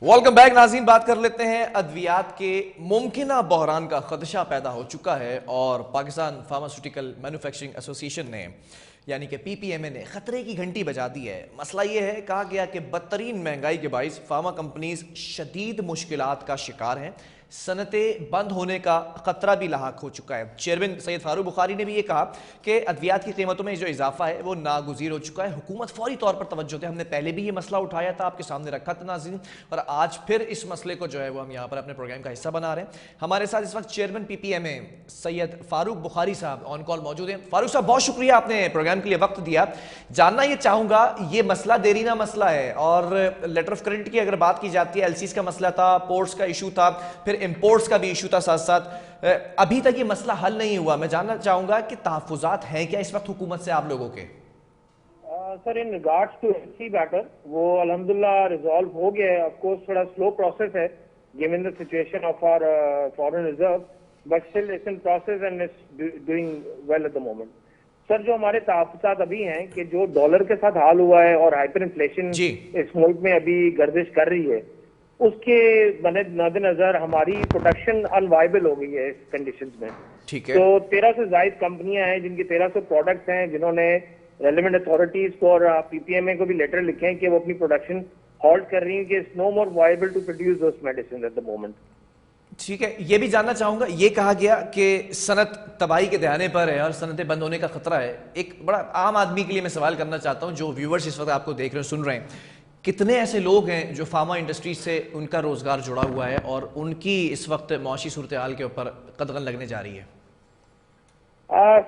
Welcome back नाज़रीन। बात कर लेते हैं अद्वियात के मुमकिना बहरान का खदशा पैदा हो चुका है और पाकिस्तान फार्मास्यूटिकल मैन्युफैक्चरिंग एसोसिएशन ने यानी कि पीपीएमए ने खतरे की घंटी बजा दी है। मसला यह है, कहा गया कि बदतरीन महंगाई के बाइस फार्मा कंपनीज शदीद मुश्किलात का शिकार हैं, सनतें बंद होने का खतरा भी लाहक हो चुका है। चेयरमैन सैयद फारूक बुखारी ने भी ये कहा कि अद्वियात की कीमतों में जो इजाफा है वो नागुज़ीर हो चुका है, हुकूमत फौरी तौर पर तवज्जो दे। हमने पहले भी ये मसला उठाया था, आपके सामने रखा था नाज़रीन, और आज फिर इस मसले को जो है वो हम यहाँ पर अपने प्रोग्राम का हिस्सा बना रहे हैं। हमारे साथ इस वक्त चेयरमैन पीपीएमए सैयद फारूक बुखारी साहब ऑन कॉल मौजूद हैं। फारूक साहब, बहुत शुक्रिया, आपने प्रोग्राम के लिए वक्त दिया। जानना ये चाहूंगा, ये मसला देरीना मसला है और लेटर ऑफ क्रेडिट की अगर बात की जाती है, एलसीज का मसला था, पोर्ट्स का इशू था, फिर इंपोर्ट्स का भी इशू था साथ साथ, अभी तक ये मसला हल नहीं हुआ। मैं जानना चाहूंगा कि तहफुजात हैं क्या इस वक्त हुकूमत से आप लोगों के? Sir, in regards to LC matter वो अल्हम्दुलिल्लाह रिजॉल्व हो गया है। ऑफ कोर्स थोड़ा स्लो प्रोसेस है given the situation of our foreign reserve, but still it's in process and it's doing well at the moment. Sir, जो हमारे तहफुजात अभी हैं कि जो डॉलर के साथ हाल हुआ है और हाइपर इन्फ्लेशन इस मुल्क में अभी गर्दिश कर रही है, उसके मद्देनजर हमारी प्रोडक्शन अनवाइबल हो गई है इस कंडीशंस में। ठीक है। तो 1300 से ज्यादा कंपनियां हैं जिनके 1300 प्रोडक्ट्स हैं, जिन्होंने रेलेवेंट अथॉरिटीज को और पीपीएमए को भी लेटर लिखे हैं कि वो अपनी प्रोडक्शन हॉल्ट कर रही है, कि it's no more viable to produce those medicine at the moment. ठीक है, ये भी जानना चाहूंगा, ये कहा गया कि सनत तबाही के दहाने पर है और सनतें बंद होने का खतरा है। एक बड़ा आम आदमी के लिए मैं सवाल करना चाहता हूं, जो व्यूवर्स इस वक्त आपको देख रहे हैं, सुन रहे हैं, कितने ऐसे लोग हैं जो फार्मा इंडस्ट्री से उनका रोजगार जुड़ा हुआ है और उनकी इस वक्त मौशी सूरत हाल के ऊपर कदगन लगने जा रही है?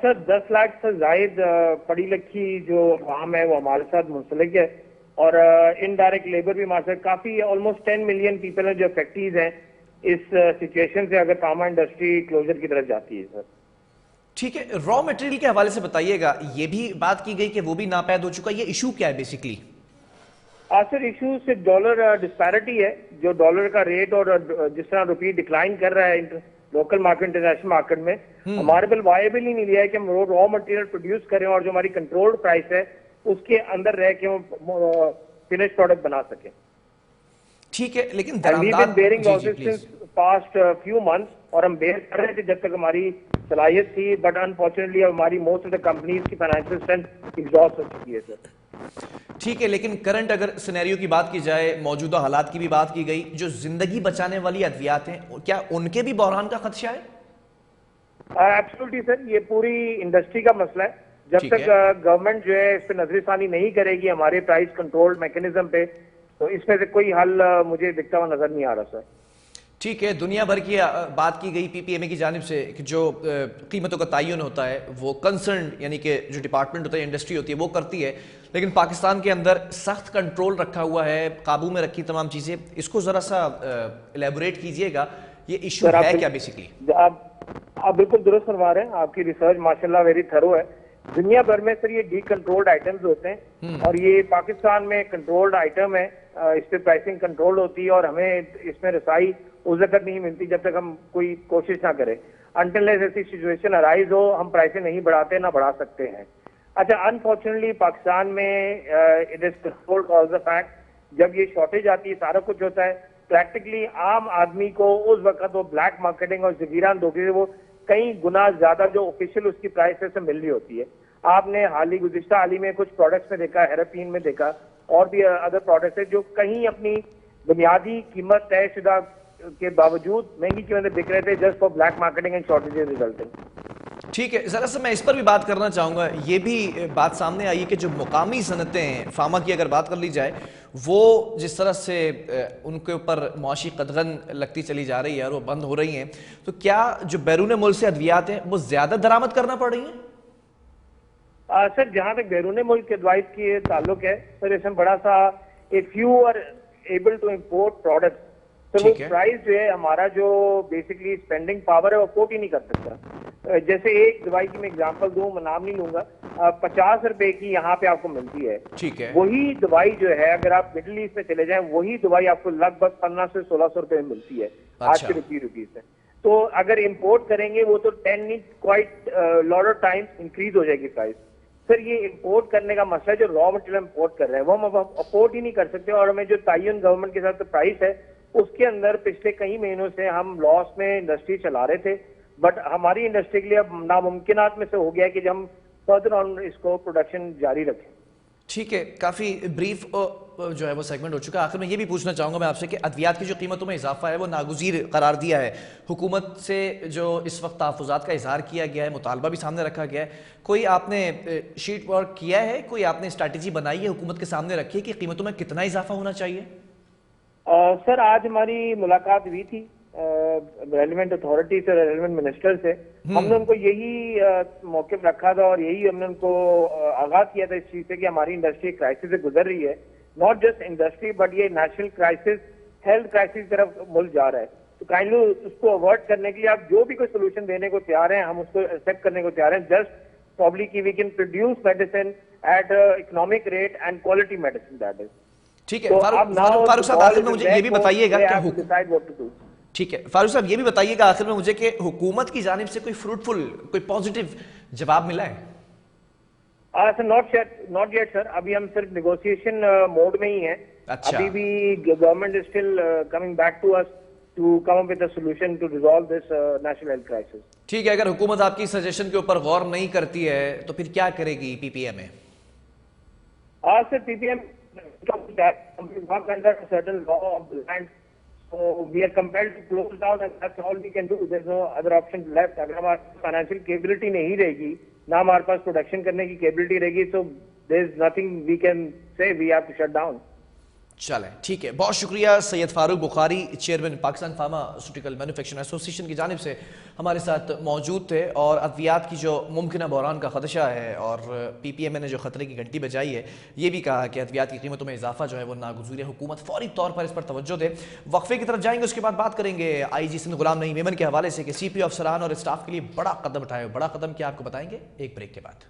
सर, 10 लाख से जायद पढ़ी लिखी जो आवाम है वो हमारे साथ मुंसलिक है और इनडायरेक्ट लेबर भी हमारे साथ काफी, ऑलमोस्ट 10 मिलियन पीपल है जो अफेक्टीज हैं इस सिचुएशन से अगर फार्मा इंडस्ट्री क्लोजर की तरफ जाती है। सर ठीक है, रॉ मटेरियल के हवाले से बताइएगा, ये भी बात की गई कि वो भी नापैद हो चुका है, ये इशू क्या है बेसिकली? सर, इशू सिर्फ डॉलर डिस्पैरिटी है, जो डॉलर का रेट और जिस तरह रुपये डिक्लाइन कर रहा है लोकल मार्केट इंटरनेशनल मार्केट में, हमारे बिल वायबल ही नहीं लिया है कि हम रॉ मटेरियल प्रोड्यूस करें और जो हमारी कंट्रोल्ड प्राइस है उसके अंदर रह के हम फिनिश प्रोडक्ट बना सकें। ठीक है, लेकिन पास्ट फ्यू मंथ्स और हम बेयर कर रहे थे जब तक हमारी सलाहियत थी, बट अनफॉर्चुनेटली हमारी मोस्ट ऑफ द कंपनीज की फाइनेंशियल स्ट्रेंथ एग्जॉस्ट हो चुकी है। सर ठीक है, लेकिन करंट अगर सिनेरियो की बात की जाए, मौजूदा हालात की भी बात की गई, जो जिंदगी बचाने वाली अद्वियात हैं, क्या उनके भी बहरान का खदशा है? एब्सोल्युटली सर, ये पूरी इंडस्ट्री का मसला है। जब तक गवर्नमेंट जो है इस पर नजरसानी नहीं करेगी हमारे प्राइस कंट्रोल मैकेनिज्म पे, तो इसमें से कोई हल मुझे दिखता हुआ नजर नहीं आ रहा सर। ठीक है, दुनिया भर की बात की गई पीपीएमए की जानिब से कि जो कीमतों का तयन होता है वो कंसर्न यानी कि जो डिपार्टमेंट होता है, इंडस्ट्री होती है, वो करती है, लेकिन पाकिस्तान के अंदर सख्त कंट्रोल रखा हुआ है, काबू में रखी तमाम चीजें। इसको जरा सा एलेबोरेट कीजिएगा, ये इशू है क्या बेसिकली? आप बिल्कुल दुरुस्त फरमा रहे हैं, आपकी रिसर्च माशाल्लाह वेरी थरो है। दुनिया भर में सर ये डी कंट्रोल्ड आइटम्स होते हैं और ये पाकिस्तान में कंट्रोल्ड आइटम है, इस पे प्राइसिंग कंट्रोल होती है और हमें इसमें रसाई उस वक्त नहीं मिलती जब तक हम कोई कोशिश ना करें। अनटिल ऐसी सिचुएशन अराइज हो, हम प्राइसें नहीं बढ़ाते ना बढ़ा सकते हैं। अच्छा, अनफॉर्चुनेटली पाकिस्तान में it is controlled all the fact, जब ये शॉर्टेज आती है, सारा कुछ होता है, प्रैक्टिकली आम आदमी को उस वक्त वो ब्लैक मार्केटिंग और जगीरान धोखे से वो कई गुना ज्यादा जो ऑफिशियल उसकी प्राइस से मिल रही होती है। आपने गुज़िश्ता हाल ही में कुछ प्रोडक्ट्स में देखा, हेरोपिन में देखा और भी अदर प्रोडक्ट्स है जो कहीं अपनी बुनियादी कीमत तयशुदा के बावजूद महंगी कीमत बिक रहे थे just for black marketing and shortages resulting. ठीक है, जरा सा मैं इस पर भी बात करना चाहूंगा। ये भी बात सामने आई है कि जो मुकामी सनतें हैं, फार्मा की अगर बात कर ली जाए, वो जिस तरह से उनके ऊपर मुआशी कदगन लगती चली जा रही है और वो बंद हो रही हैं, तो क्या जो बैरून मुल्क से अद्वियात हैं वो ज्यादा दरामद करना पड़ रही हैं? सर, जहां तक बैरून मुल्क के अदवाइस की ताल्लुक है सर, इसमें बड़ा सा if you are able to import product, तो वो प्राइस जो है हमारा जो बेसिकली स्पेंडिंग पावर है वो अफोर्ड ही नहीं कर सकता। जैसे एक दवाई की मैं एग्जांपल दूं, मैं नाम नहीं लूंगा, 50 रुपए की यहाँ पे आपको मिलती है। ठीक है, वही दवाई जो है अगर आप मिडिल ईस्ट में चले जाएं, वही दवाई आपको लगभग 1500 से 1600 रुपए में मिलती है आज के रुपीज से। तो अगर इम्पोर्ट करेंगे वो तो 10 quite lot of times increase हो जाएगी प्राइस। सर ये इंपोर्ट करने का मसला है, जो रॉ मटेरियल इंपोर्ट कर रहे हैं वो हम अब अफोर्ड ही नहीं कर सकते, और हमें जो तयन गवर्नमेंट के साथ प्राइस है उसके अंदर पिछले कई महीनों से हम लॉस में इंडस्ट्री चला रहे थे, बट हमारी इंडस्ट्री के लिए अब नामुमकिनात में से हो गया है कि हम फर्दर ऑन इसको प्रोडक्शन जारी रखें। ठीक है, काफ़ी ब्रीफ जो है वो सेगमेंट हो चुका है। आखिर में ये भी पूछना चाहूँगा मैं आपसे कि अद्वियात की जो कीमतों में इजाफा है वो नागुज़ीर करार दिया है, हुकूमत से जो इस वक्त तहफ़्फ़ुज़ात का इजहार किया गया है, मुतालबा भी सामने रखा गया है, कोई आपने शीट वर्क किया है, कोई आपने स्ट्रैटेजी बनाई है, हुकूमत के सामने रखी है कि कीमतों में कितना इजाफा होना चाहिए? सर आज हमारी मुलाकात हुई थी रेलिवेंट अथॉरिटी से, रेलिवेंट मिनिस्टर से। हमने उनको यही मौक़िफ़ रखा था और यही हमने उनको आगाह किया था इस चीज से कि हमारी इंडस्ट्री क्राइसिस से गुजर रही है, नॉट जस्ट इंडस्ट्री बट ये नेशनल क्राइसिस, हेल्थ क्राइसिस की तरफ मुल्क जा रहा है। तो काइंडली उसको अवॉइड करने के लिए आप जो भी कोई सोल्यूशन देने को तैयार हैं, हम उसको एक्सेप्ट करने को तैयार हैं, जस्ट प्रॉब्ली कि we can produce medicine at economic rate and quality medicine that is. ठीक है फारूक साहब, आखिर में मुझे ये भी बताइएगा कि ठीक है फारूक साहब, ये भी बताइएगा आखिर में मुझे कि हुकूमत की जानिब से कोई फ्रूटफुल, कोई पॉजिटिव जवाब मिला है? सर नॉट येट सर, अभी हम सिर्फ नेगोशिएशन मोड में ही हैं। अच्छा। अभी भी government is still coming back to us to come up with a solution to resolve this national health crisis. ठीक है, अगर हुकूमत आपकी सजेशन के ऊपर गौर नहीं करती है तो फिर क्या करेगी PPMA? Sir PPM work under a certain law of the land, so we are compelled to close down and that's all we can do. There's no other option left. अगर हमारे फाइनेंशियल कैपेबिलिटी नहीं रहेगी, ना हमारे पास production करने की capability रहेगी, so there is nothing we can say, we have to shut down. चलें, ठीक है, बहुत शुक्रिया। Syed Farooq Bukhari, chairman Pakistan pharmaceutical manufacturing association की जानिब से हमारे साथ मौजूद थे, और अद्वियात की जो मुमकिन बहरान का खदशा है और पीपीएमए ने जो खतरे की घंटी बजाई है, ये भी कहा कि अद्वियात की कीमतों में इजाफा जो है वो नागुज़ूर है, हुकूमत फौरी तौर पर इस पर तवज्जो दे। वक्फे की तरफ जाएंगे, उसके बाद बात करेंगे IG सिंध गुलाम नईम मेमन के हवाले से कि CP अफसरान और स्टाफ के लिए बड़ा कदम उठाए। बड़ा कदम क्या आपको बताएंगे एक ब्रेक के बाद।